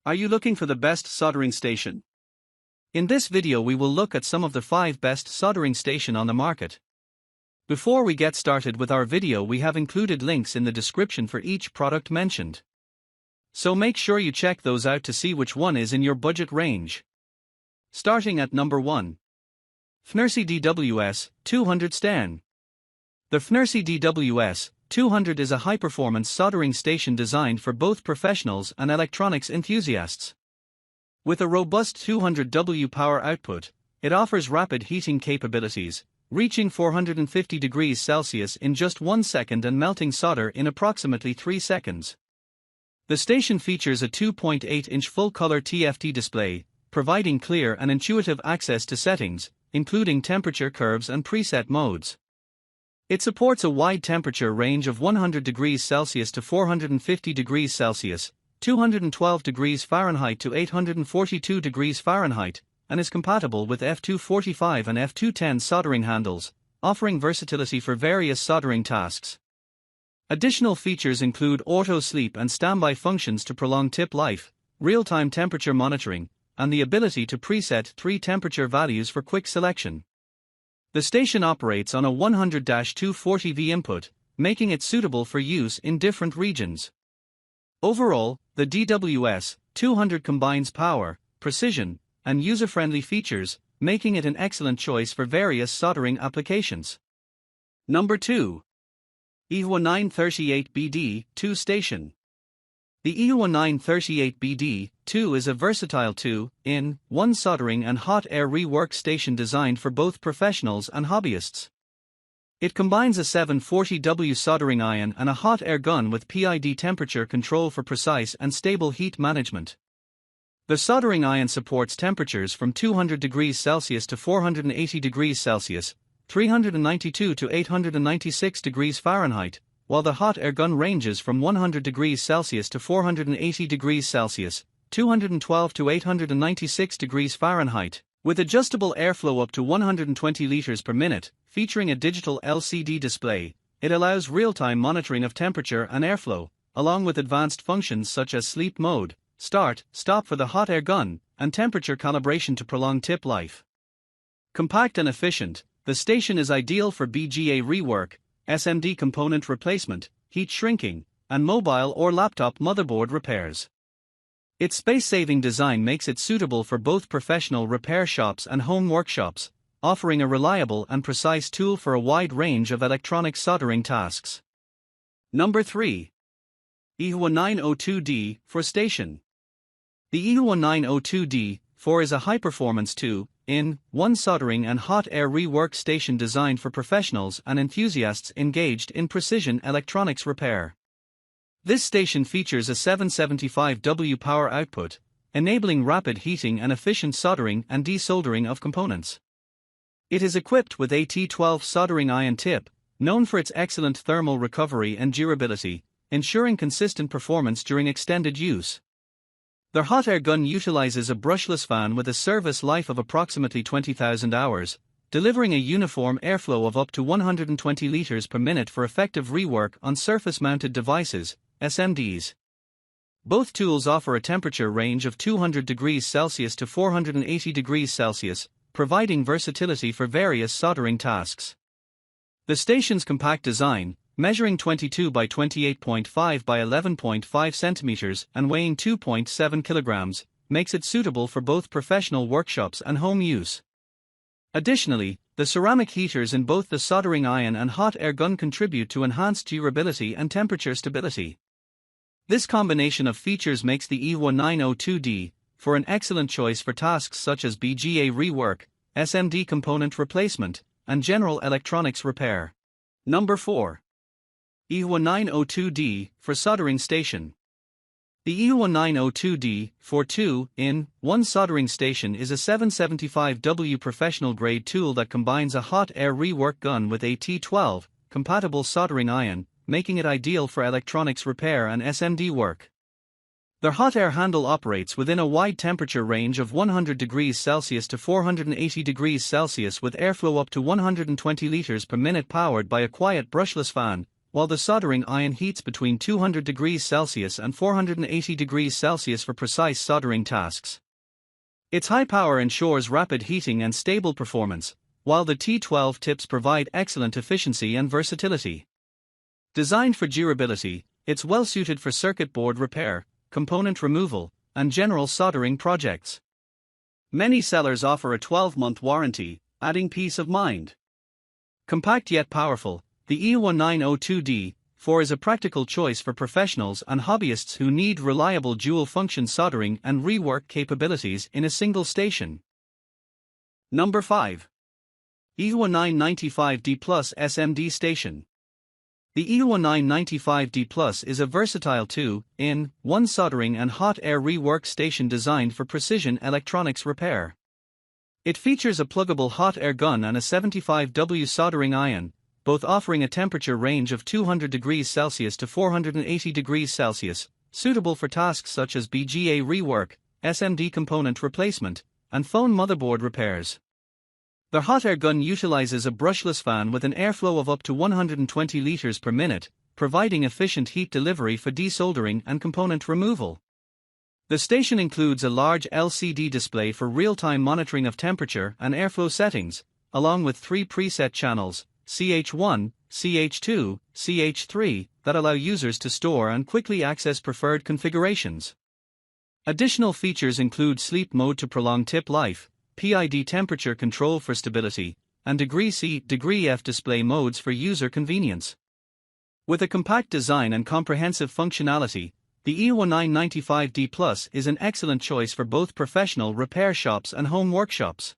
Are you looking for the best soldering station? In this video we will look at some of the 5 best soldering station on the market. Before we get started with our video, we have included links in the description for each product mentioned. So make sure you check those out to see which one is in your budget range. Starting at number 1. FNIRSI DWS 200 Staion. The FNIRSI DWS 200 is a high-performance soldering station designed for both professionals and electronics enthusiasts. With a robust 200W power output, it offers rapid heating capabilities, reaching 450 degrees Celsius in just 1 second and melting solder in approximately 3 seconds. The station features a 2.8-inch full-color TFT display, providing clear and intuitive access to settings, including temperature curves and preset modes. It supports a wide temperature range of 100 degrees Celsius to 450 degrees Celsius, 212 degrees Fahrenheit to 842 degrees Fahrenheit, and is compatible with F245 and F210 soldering handles, offering versatility for various soldering tasks. Additional features include auto sleep and standby functions to prolong tip life, real-time temperature monitoring, and the ability to preset 3 temperature values for quick selection. The station operates on a 100-240V input, making it suitable for use in different regions. Overall, the DWS 200 combines power, precision, and user-friendly features, making it an excellent choice for various soldering applications. Number 2. YIHUA 938BD2 Station. The YIHUA 938BD2 is a versatile 2-in-1 soldering and hot air rework station designed for both professionals and hobbyists. It combines a 740W soldering iron and a hot air gun with PID temperature control for precise and stable heat management. The soldering iron supports temperatures from 200 degrees Celsius to 480 degrees Celsius, 392 to 896 degrees Fahrenheit, while the hot air gun ranges from 100 degrees Celsius to 480 degrees Celsius, 212 to 896 degrees Fahrenheit, with adjustable airflow up to 120 liters per minute. Featuring a digital LCD display, it allows real-time monitoring of temperature and airflow, along with advanced functions such as sleep mode, start, stop for the hot air gun, and temperature calibration to prolong tip life. Compact and efficient, the station is ideal for BGA rework, SMD component replacement, heat shrinking, and mobile or laptop motherboard repairs. Its space-saving design makes it suitable for both professional repair shops and home workshops, offering a reliable and precise tool for a wide range of electronic soldering tasks. Number 3. YIHUA 902D4 Station. The YIHUA 902D4 is a high-performance 2-in-1 soldering and hot air rework station designed for professionals and enthusiasts engaged in precision electronics repair. This station features a 775W power output, enabling rapid heating and efficient soldering and desoldering of components. It is equipped with a T12 soldering iron tip, known for its excellent thermal recovery and durability, ensuring consistent performance during extended use. The hot air gun utilizes a brushless fan with a service life of approximately 20,000 hours, delivering a uniform airflow of up to 120 liters per minute for effective rework on surface-mounted devices, SMDs. Both tools offer a temperature range of 200 degrees Celsius to 480 degrees Celsius, providing versatility for various soldering tasks. The station's compact design, measuring 22 by 28.5 by 11.5 centimeters and weighing 2.7 kilograms, makes it suitable for both professional workshops and home use. Additionally, the ceramic heaters in both the soldering iron and hot air gun contribute to enhanced durability and temperature stability. This combination of features makes the YIHUA 902D for an excellent choice for tasks such as BGA rework, SMD component replacement, and general electronics repair. Number 4. YIHUA 902D4 Soldering Station. The YIHUA 902D4 2-in-1 soldering station is a 775W professional-grade tool that combines a hot air rework gun with a T12 compatible soldering iron, making it ideal for electronics repair and SMD work. The hot air handle operates within a wide temperature range of 100 degrees Celsius to 480 degrees Celsius with airflow up to 120 liters per minute powered by a quiet brushless fan, while the soldering iron heats between 200 degrees Celsius and 480 degrees Celsius for precise soldering tasks. Its high power ensures rapid heating and stable performance, while the T12 tips provide excellent efficiency and versatility. Designed for durability, it's well suited for circuit board repair, component removal, and general soldering projects. Many sellers offer a 12-month warranty, adding peace of mind. Compact yet powerful, the YIHUA 902D4 is a practical choice for professionals and hobbyists who need reliable dual-function soldering and rework capabilities in a single station. Number 5. YIHUA 995D Plus SMD Station. The YIHUA 995D Plus is a versatile 2-in-1 soldering and hot air rework station designed for precision electronics repair. It features a pluggable hot air gun and a 75W soldering iron, both offering a temperature range of 200 degrees Celsius to 480 degrees Celsius, suitable for tasks such as BGA rework, SMD component replacement, and phone motherboard repairs. The hot air gun utilizes a brushless fan with an airflow of up to 120 liters per minute, providing efficient heat delivery for desoldering and component removal. The station includes a large LCD display for real-time monitoring of temperature and airflow settings, along with 3 preset channels, CH1, CH2, CH3, that allow users to store and quickly access preferred configurations. Additional features include sleep mode to prolong tip life, PID temperature control for stability, and degree C, degree F display modes for user convenience. With a compact design and comprehensive functionality, the YIHUA 995D Plus is an excellent choice for both professional repair shops and home workshops.